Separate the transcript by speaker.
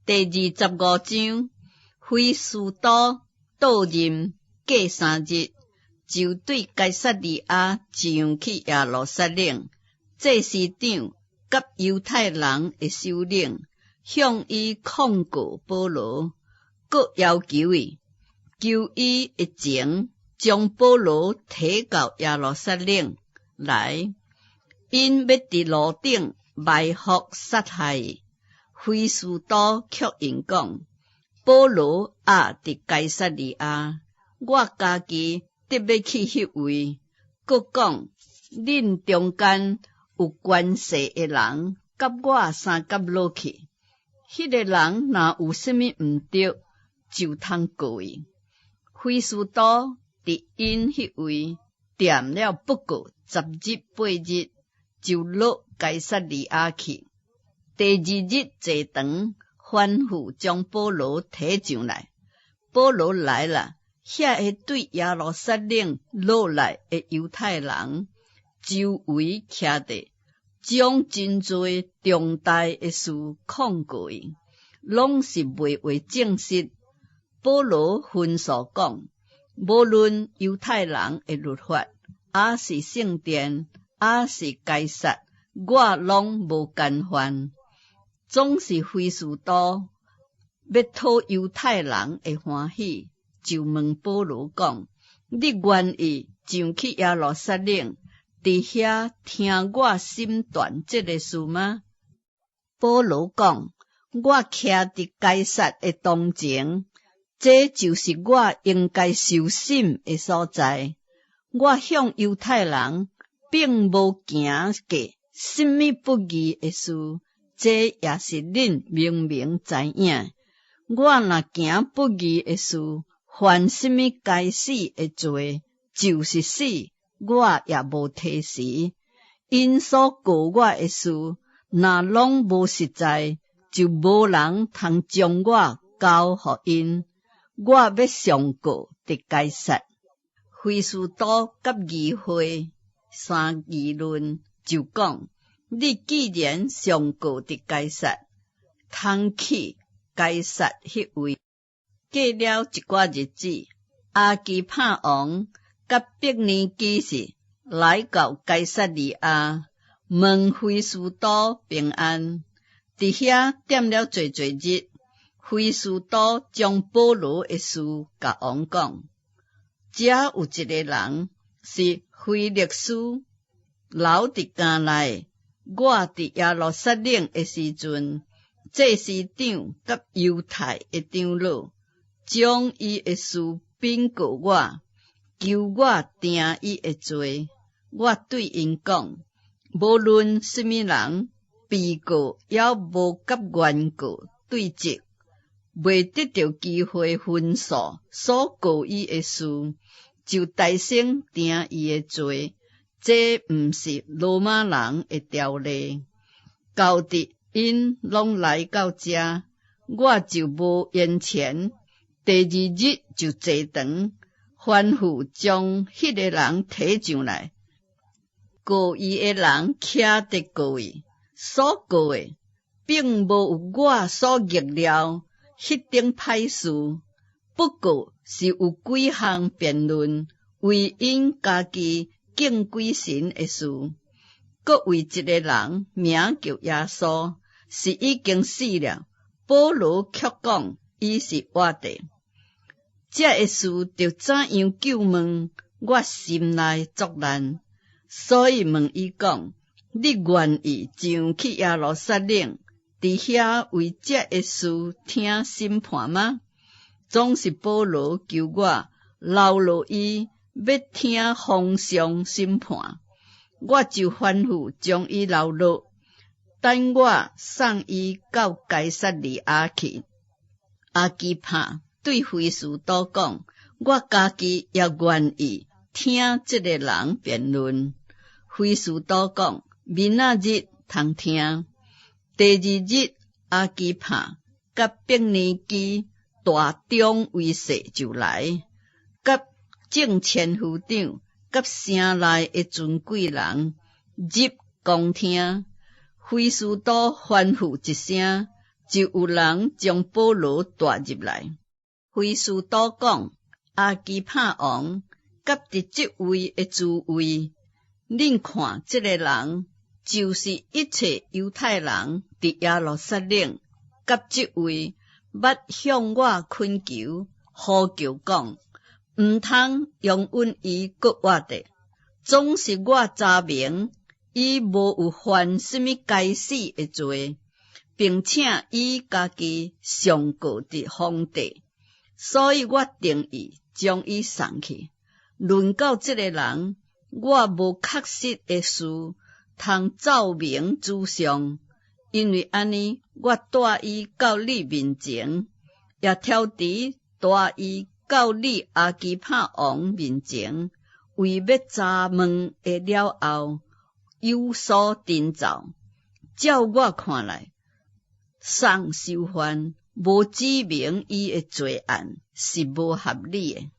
Speaker 1: 第25章，非斯都到任过3日，就对该撒利亚上去耶路撒冷。祭司长甲犹太人的首领向伊控告保罗，搁要求伊会前将保罗提到耶路撒冷来，因要伫路顶埋伏杀害伊。非斯都却因讲，保罗伫该撒利亚，我家己得要去迄位。搁讲，恁中间有关系的人，甲我相甲落去，迄个人若有啥物毋对，就通告伊。非斯都伫因迄位踮了不过10日8日，就落该撒利亚去。第2日坐长，吩咐将保罗提上来。保罗来了，遐个对耶路撒冷落来的犹太人周围徛着，将真侪重大的事控告伊，拢是未为证实。保罗分述讲，无论犹太人的律法，还是圣殿，还是该撒，我拢无干犯。总是非斯都要讨犹太人的欢喜，就问保罗讲：你愿意上去耶路撒冷，伫遐听我审断这个事吗？保罗讲：我徛伫该撒的当前，这就是我应该受审的所在。我向犹太人并无行过什么不义的事。这也是恁明明知影，我若行不义的事，犯什么该死的罪，就是死，我也无提示。因所告我的事，若拢无实在，就无人通将我交互因。我要上告伫该撒。非斯都甲议会三议论，就讲。你既然上告伫该撒，通去该撒迄位。过了一寡日子，阿基帕王甲伯尼基士来到该撒利亚，问非斯都平安。伫遐踮了侪日，非斯都将保罗的事甲王讲。遮有一个人是腓力斯，留伫家内。我伫耶路撒冷的时阵，祭司长甲犹太的长老将伊的事禀告我，求我定伊的罪。我对因讲，无论什么人，被告也无甲原告对质，未得到机会分诉所告伊的事，就大声定伊的罪。这毋是罗马人的条例，到底因拢来到遮，我就无延前。第2日就坐长，吩咐将迄个人提上来。告伊的人徛伫告伊，所告的并无有我所预料迄顶歹事，不过是有几项辩论，为因家己敬鬼神的事，搁为一个人名叫耶稣，是已经死了。保罗却讲伊是活的。这个事就怎样救问，我心内作难，所以问伊讲：你愿意上去耶路撒冷，伫遐为这个事听审判吗？总是保罗求我留落伊。要听皇上审判，我就吩咐将伊留落，等我送伊到该撒利亚去。阿基帕对非斯都讲，我家己也愿意听这个人辩论。非斯都讲，明仔日通听。第2日，阿基帕甲伯尼基大中威势就来，甲正千夫长甲城内的尊贵人入宫厅，非斯都吩咐一声，就有人将保罗带入来。非斯都讲，阿基帕王甲伫即位的诸位，恁看这个人就是一切犹太人伫耶路撒冷甲即位捌向我恳求呼求讲，毋通用阮伊搁活的，总是我查明伊无有犯什么该死的罪，并且伊家己上告伫皇帝，所以我定意将伊送去。论到这个人，我无确实的事通照明主上，因为安尼，我带伊到你面前，也挑除带伊到你阿基帕王面前，为要查问的了后，有所遵照。照我看来，送受犯无指明伊的罪案是无合理的。